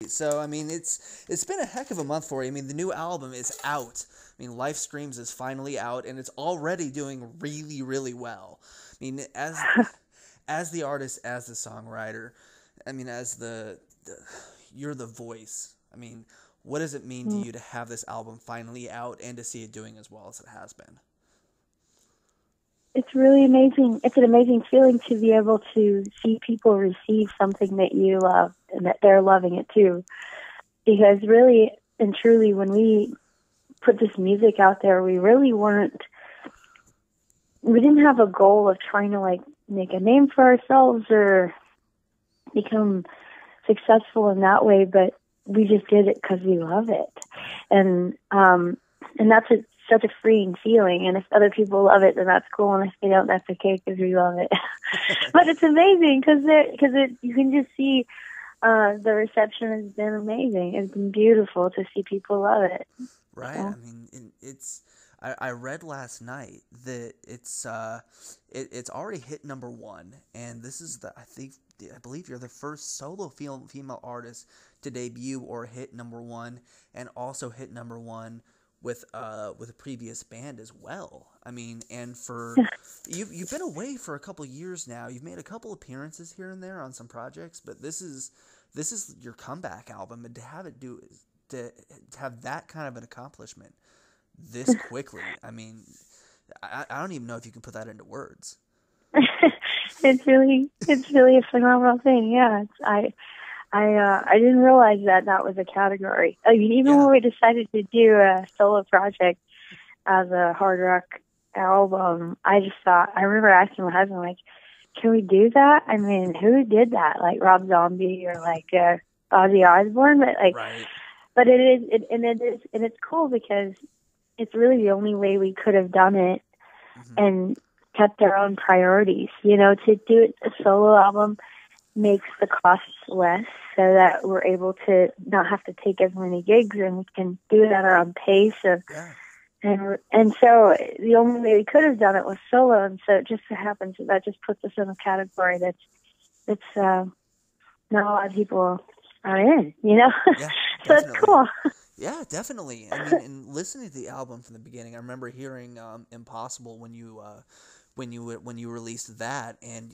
So I mean, it's been a heck of a month for you. I mean, the new album is out. I mean, Life Screams is finally out, and it's already doing really, really well. I mean, as the artist, as the songwriter, I mean, as the you're the voice. I mean, what does it mean to Mm. you to have this album finally out and to see it doing as well as it has been? It's really amazing. It's an amazing feeling to be able to see people receive something that you love and that they're loving it too. Because really and truly, when we put this music out there, we didn't have a goal of trying to like make a name for ourselves or become successful in that way, but we just did it because we love it. And that's such a freeing feeling. And if other people love it, then that's cool. And if they don't, that's okay because we love it. But it's amazing because you can just see the reception has been amazing. It's been beautiful to see people love it. Right. So. I mean, it's. I read last night that it's already hit number one, and this is I believe you're the first solo female artist to debut or hit number one, and also hit number one with a previous band as well. I mean, and for you've been away for a couple years now. You've made a couple appearances here and there on some projects, but this is your comeback album, and to have that kind of an accomplishment this quickly. I mean, I don't even know if you can put that into words. It's really a phenomenal thing. Yeah, I didn't realize that was a category. I mean, even when we decided to do a solo project as a hard rock album, I remember asking my husband, like, can we do that? I mean, who did that? Like Rob Zombie or like Ozzy Osbourne? But like, right. But it's cool because it's really the only way we could have done it and kept our own priorities. You know, to do it a solo album makes the costs less so that we're able to not have to take as many gigs and we can do it at our own pace. And so the only way we could have done it was solo, and so it just so happens that just puts us in a category that's not a lot of people are in, you know? Yeah, So it's cool. Yeah, definitely. I mean, and listening to the album from the beginning, I remember hearing "Impossible" when you released that, and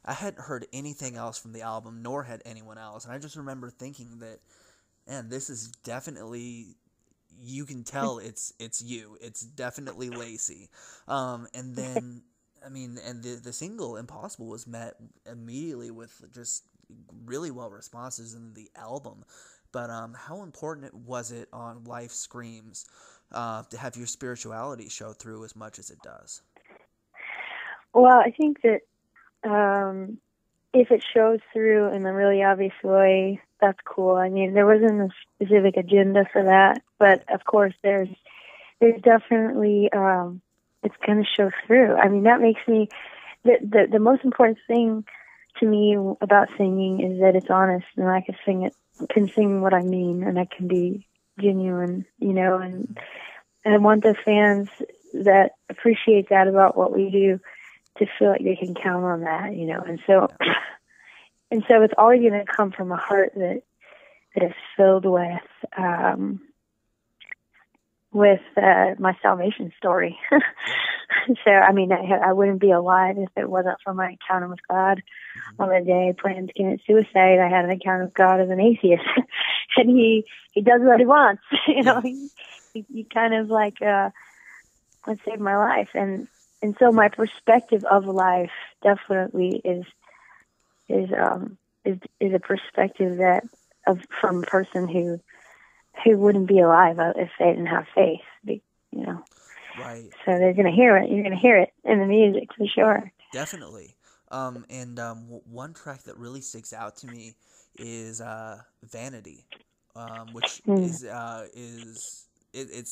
I hadn't heard anything else from the album, nor had anyone else, and I just remember thinking that, man, this is definitely, you can tell it's you. It's definitely Lacey. And then, I mean, and the single "Impossible" was met immediately with just really well responses in the album. But how important was it on Life Screams to have your spirituality show through as much as it does? Well, I think that if it shows through in a really obvious way, that's cool. I mean, there wasn't a specific agenda for that, but of course there's definitely it's going to show through. I mean, that makes me the most important thing to me about singing is that it's honest and I can sing what I mean and I can be genuine, you know, and I want the fans that appreciate that about what we do to feel like they can count on that, you know, and so it's always going to come from a heart that is filled with my salvation story. So, I mean, I wouldn't be alive if it wasn't for my encounter with God. On the day I planned to commit suicide, I had an encounter with God as an atheist. And he does what he wants. You know, he kind of like saved my life. And so my perspective of life definitely is a perspective from a person who wouldn't be alive if they didn't have faith, you know. Right. So they're going to hear it. You're going to hear it in the music for sure. Definitely. One track that really sticks out to me is "Vanity," which it's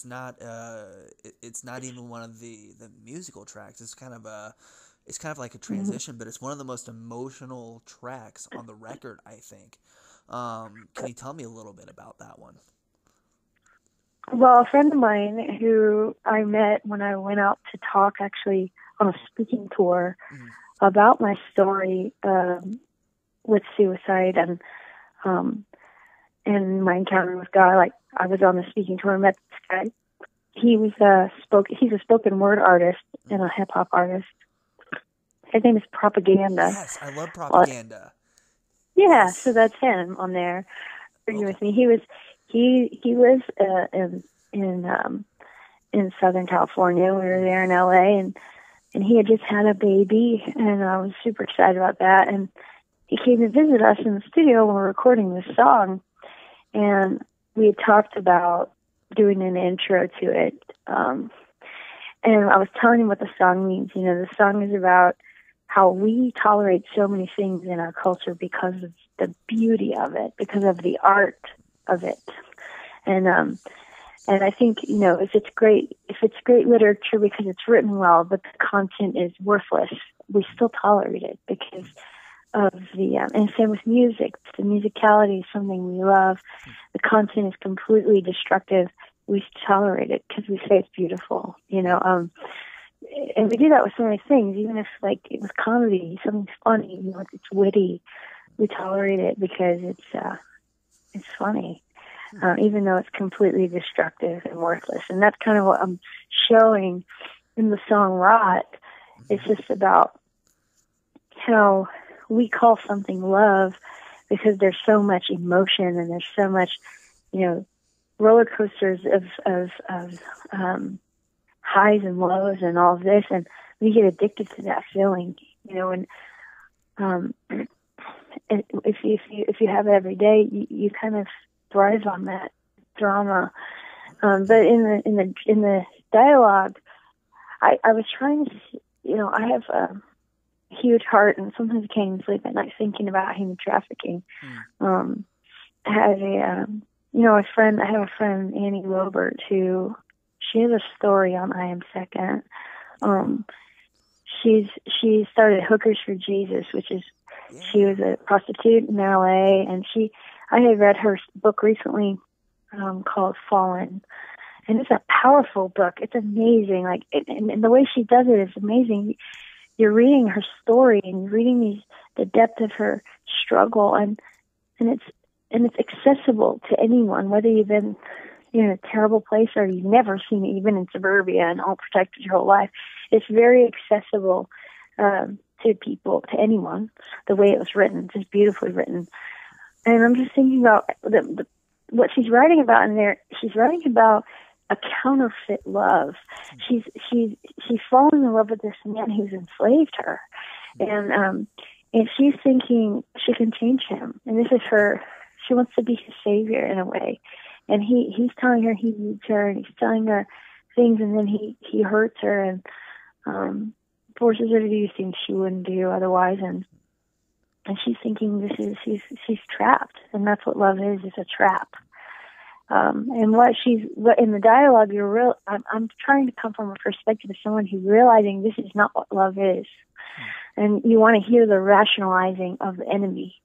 not even one of the musical tracks. It's kind of like a transition, but it's one of the most emotional tracks on the record, I think. Can you tell me a little bit about that one? Well, a friend of mine who I met when I went out to talk actually on a speaking tour about my story with suicide, and and my encounter with God, like I was on the speaking tour and met this guy. He's a spoken word artist and a hip hop artist. His name is Propaganda. Yes, I love Propaganda. Yeah, Yes. so that's him on there. Okay. With me, he lives in Southern California. We were there in LA, and he had just had a baby, and I was super excited about that. And he came to visit us in the studio when we were recording this song, and we had talked about doing an intro to it. And I was telling him what the song means. You know, the song is about how we tolerate so many things in our culture because of the beauty of it, because of the art of it. And I think, you know, if it's great literature because it's written well, but the content is worthless, we still tolerate it because of the, and same with music. The musicality is something we love. The content is completely destructive. We tolerate it because we say it's beautiful, you know. And we do that with so many things, even if, like, with comedy, something's funny, you know, it's witty. We tolerate it because it's funny, even though it's completely destructive and worthless. And that's kind of what I'm showing in the song Rot. It's just about how we call something love because there's so much emotion and there's so much, you know, roller coasters of highs and lows and all of this, and we get addicted to that feeling, you know. And if you have it every day, you kind of thrive on that drama. But in the dialogue, I was trying to, you know, I have a huge heart, and sometimes I can't even sleep at night thinking about human trafficking. I have a friend, Annie Lobert, who, she has a story on I Am Second. She started Hookers for Jesus, which is, she was a prostitute in LA, and I had read her book recently called Fallen, and it's a powerful book. It's amazing, like, and the way she does it is amazing. You're reading her story and you're reading the depth of her struggle, and it's accessible to anyone, whether you've been in a terrible place or you've never seen it, even in suburbia and all protected your whole life. It's very accessible to people, to anyone, the way it was written, just beautifully written. And I'm just thinking about what she's writing about in there. She's writing about a counterfeit love. She's fallen in love with this man who's enslaved her, and she's thinking she can change him, and this is her. She wants to be his savior in a way, and he's telling her he needs her, and he's telling her things, and then he hurts her and forces her to do things she wouldn't do otherwise, and she's thinking she's trapped, and that's what love is. It's a trap. And what in the dialogue, I'm trying to come from a perspective of someone who's realizing this is not what love is. And you want to hear the rationalizing of the enemy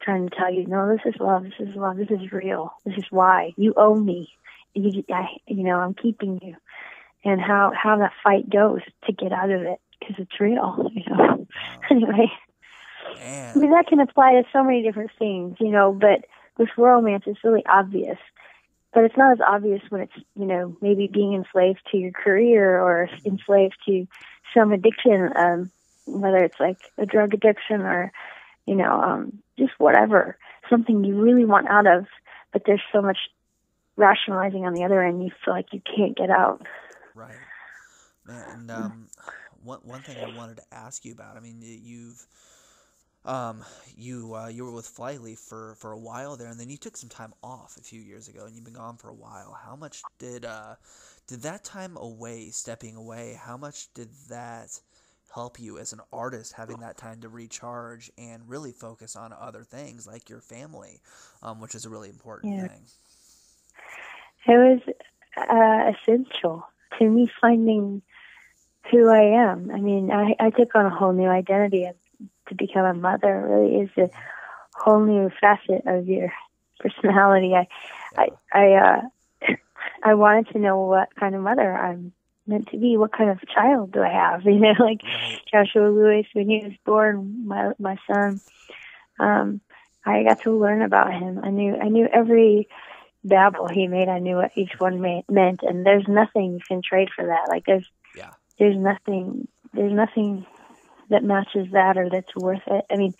trying to tell you, no, this is love, this is real, this is why. You owe me. I'm keeping you. And how that fight goes to get out of it, because it's real, you know. Wow. Anyway. Man. I mean, that can apply to so many different things, you know, but with romance, it's really obvious. But it's not as obvious when it's, you know, maybe being enslaved to your career or enslaved to some addiction, whether it's like a drug addiction or, you know, just whatever, something you really want out of, but there's so much rationalizing on the other end, you feel like you can't get out. Right. And one thing I wanted to ask you about, I mean, you were with Flyleaf for a while there, and then you took some time off a few years ago, and you've been gone for a while. How much did that time away, stepping away, how much did that help you as an artist, having that time to recharge and really focus on other things like your family, which is a really important thing? It was essential to me finding who I am. I mean, I took on a whole new identity to become a mother. Really is a whole new facet of your personality. I wanted to know what kind of mother I'm meant to be. What kind of child do I have? You know, like Joshua Lewis, when he was born, my son. I got to learn about him. I knew every babble he made. I knew what each one meant, and there's nothing you can trade for that. Like Yeah. there's nothing that matches that or that's worth it. I mean,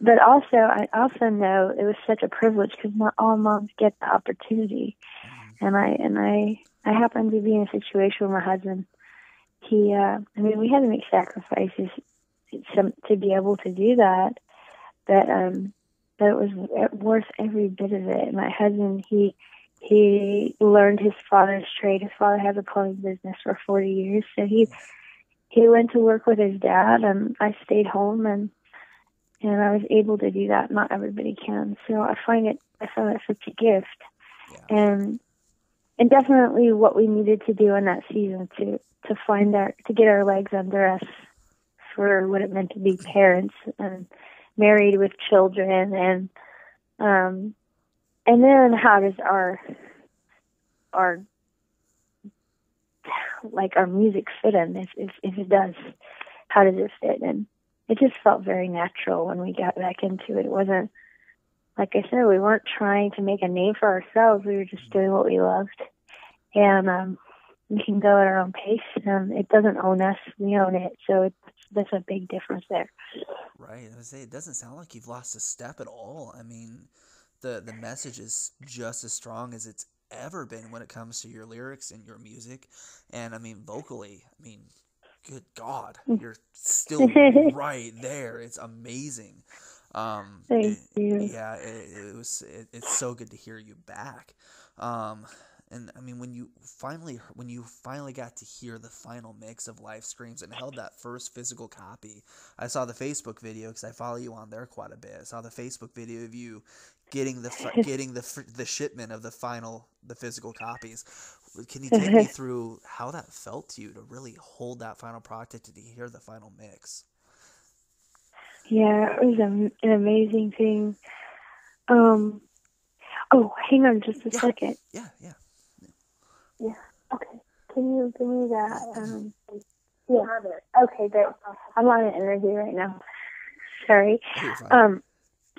but also I also know it was such a privilege because not all moms get the opportunity, and I happened to be in a situation where my husband, I mean, we had to make sacrifices to be able to do that, but it was worth every bit of it. My husband, he learned his father's trade. His father had a plumbing business for 40 years, so he went to work with his dad, and I stayed home, and I was able to do that. Not everybody can, so I found it such a gift, Yeah. and definitely what we needed to do in that season to get our legs under us for what it meant to be parents and married with children, and then how does our music fit in, if it does, how does it fit? And it just felt very natural when we got back into it. It wasn't, like I said, we weren't trying to make a name for ourselves. We were just doing what we loved, and we can go at our own pace. It doesn't own us; we own it. So that's a big difference there. Right. I would say it doesn't sound like you've lost a step at all. I mean, the message is just as strong as it's ever been when it comes to your lyrics and your music. And I mean, vocally, I mean, good God, you're still right there. It's amazing. Thank you. Yeah, it's so good to hear you back. And I mean, when you finally got to hear the final mix of Life Screams and held that first physical copy, I saw the Facebook video because I follow you on there quite a bit. I saw the Facebook video of you getting the shipment of the physical copies. Can you take me through how that felt to you to really hold that final product and to hear the final mix? Yeah, it was an amazing thing. Oh, hang on just a second. Yeah. Yeah. Okay. Can you give me that? Yeah. Okay. There. I'm on an interview right now. Sorry.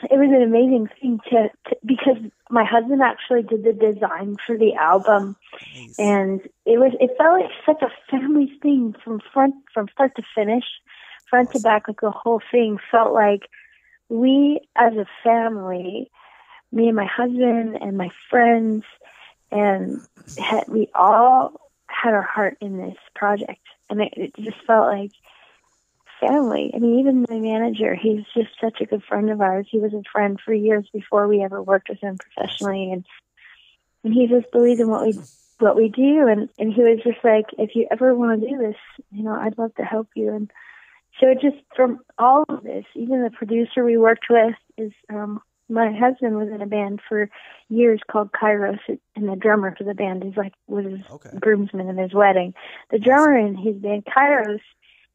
It was an amazing thing because my husband actually did the design for the album, Nice. and it felt like such a family thing from start to finish, front to back. Like the whole thing felt like we as a family, me and my husband and my friends, and we all had our heart in this project, and it just felt like family. I mean, even my manager, he's just such a good friend of ours. He was a friend for years before we ever worked with him professionally, and he just believed in what we do, and he was just like, if you ever want to do this, I'd love to help you. And so it just, from all of this, even the producer we worked with is my husband was in a band for years called Kairos, and the drummer for the band was his groomsman in his wedding. The drummer in his band, Kairos,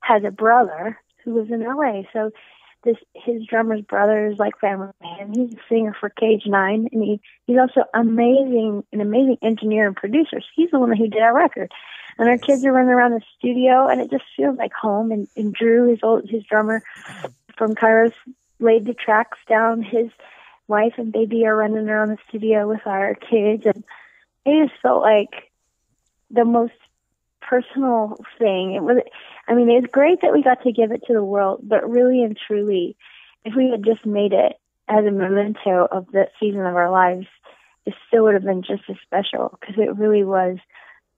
has a brother who lives in LA. So his drummer's brother is like family man. He's a singer for Cage 9, and he's also an amazing engineer and producer. So he's the one who did our record. And our kids are running around the studio, and it just feels like home. And Drew, his drummer from Kairos, laid the tracks down. His wife and baby are running around the studio with our kids, and it just felt like the most personal thing. It was great that we got to give it to the world, but really and truly, if we had just made it as a memento of that season of our lives, it still would have been just as special, because it really was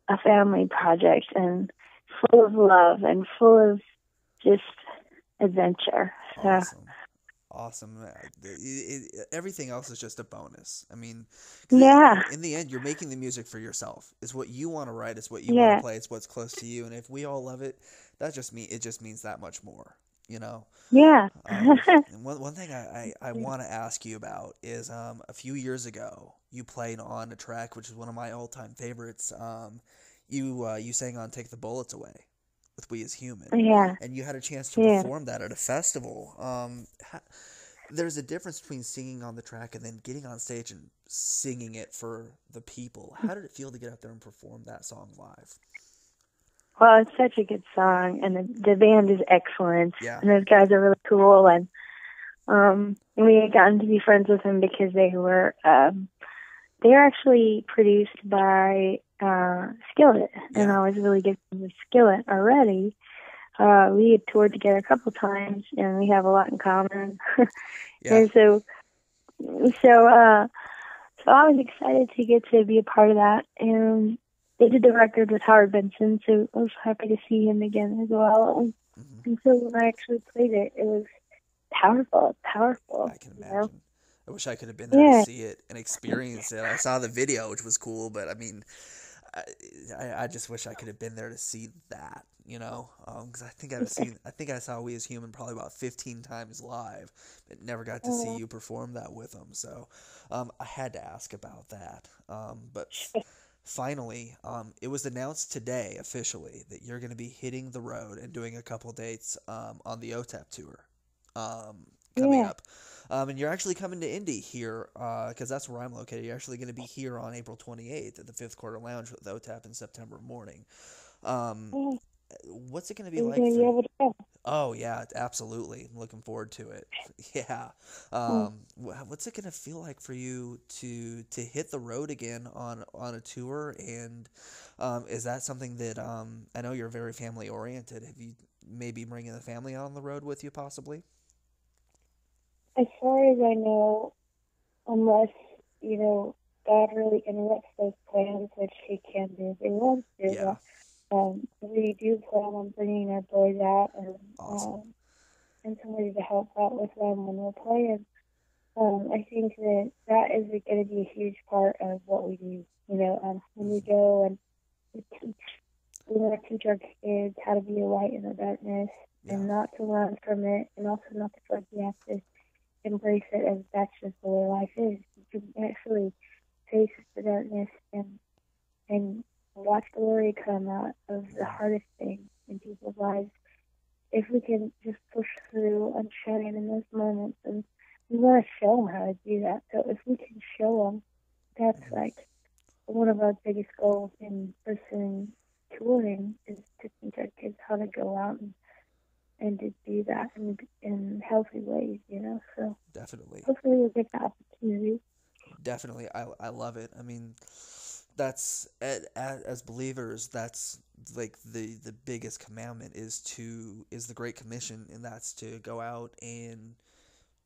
a family project and full of love and full of just adventure. So. Awesome. Everything else is just a bonus. I mean, yeah. In the end, you're making the music for yourself. It's what you want to write. It's what you want to play. It's what's close to you. And if we all love it, it just means that much more. Yeah. One thing I want to ask you about is a few years ago you played on a track which is one of my all-time favorites. You sang on "Take the Bullets Away" with We As Human. Yeah. And you had a chance to perform that at a festival. There's a difference between singing on the track and then getting on stage and singing it for the people. How did it feel to get out there and perform that song live? Well, it's such a good song, and the band is excellent. Yeah. And those guys are really cool, and We had gotten to be friends with them because they're actually produced by Skillet, and Yeah. I was really good with Skillet already. We had toured together a couple times, and we have a lot in common. Yeah. And so I was excited to get to be a part of that. And they did the record with Howard Benson, so I was happy to see him again as well. Hmm. And so when I actually played it, it was powerful, I powerful, can you know? imagine. I wish I could have been there to Yeah. see it and experience it. I saw the video, which was cool, but I mean, I, I just wish I could have been there to see that, you know, because I think I saw We As Human probably about 15 times live, but never got to see Uh, you perform that with them. So, I had to ask about that. Finally, it was announced today officially that you're going to be hitting the road and doing a couple dates on the OTEP tour coming yeah. up. And you're actually coming to Indy here because that's where I'm located. You're actually going to be here on April 28th at the Fifth Quarter Lounge with OTEP in September morning. Um, Yeah. what's it going to be Are you like going to be for? able to go? Oh yeah, absolutely. I'm looking forward to it. Yeah. Mm. What's it gonna feel like for you to hit the road again on a tour? And is that something that I know you're very family oriented. Have you maybe bringing the family on the road with you possibly? As far as I know, unless, God really interrupts those plans, which he can do if he wants to, Yeah. we do plan on bringing our boys out Awesome. and somebody to help out with them when we're playing. I think that is going to be a huge part of what we do. When we Hmm. go and we teach, we want to teach our kids how to be a light in the darkness Yeah. and not to run from it, and also not to feel like you have to embrace it as that's just the way life is. You can actually face the darkness and watch glory come out of the Hmm. hardest thing in people's lives. If we can just push through and shine in those moments, and we want to show them how to do that. So if we can show them, that's Hmm. like one of our biggest goals in pursuing touring is to teach our kids how to go out and to do that in healthy ways. So Definitely. hopefully we'll get the opportunity. Definitely. I love it. I mean, that's as believers, that's like the biggest commandment is the Great Commission, and that's to go out and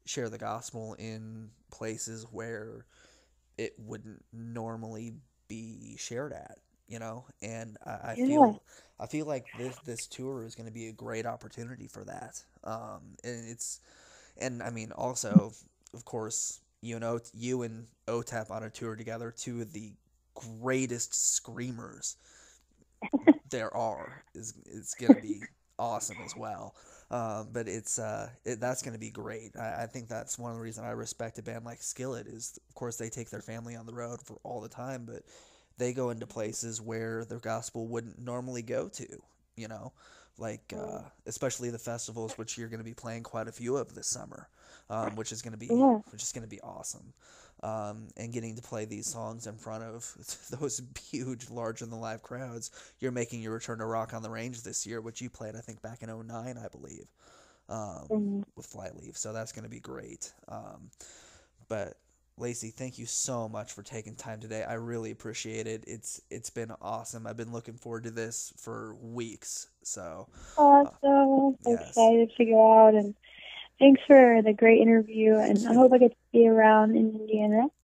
share the gospel in places where it wouldn't normally be shared at, you know. And Yeah, I feel like this tour is going to be a great opportunity for that. And it's and I mean also, of course, you and OTAP on a tour together, two of the greatest screamers there are is it's gonna be awesome as well. But that's gonna be great. I think that's one of the reasons I respect a band like Skillet is, of course, they take their family on the road for all the time, but they go into places where their gospel wouldn't normally go to. You know, like especially the festivals, which you're gonna be playing quite a few of this summer, yeah, which is gonna be awesome. And getting to play these songs in front of those huge, larger than life crowds. You're making your return to Rock on the Range this year, which you played, I think, back in '09, I believe, mhm. with Flyleaf. So that's going to be great. But Lacey, thank you so much for taking time today. I really appreciate it. It's been awesome. I've been looking forward to this for weeks. So, uh, Awesome. I'm yes. excited to go out, and thanks for the great interview. Thank And I hope you. I get to be around in Indiana.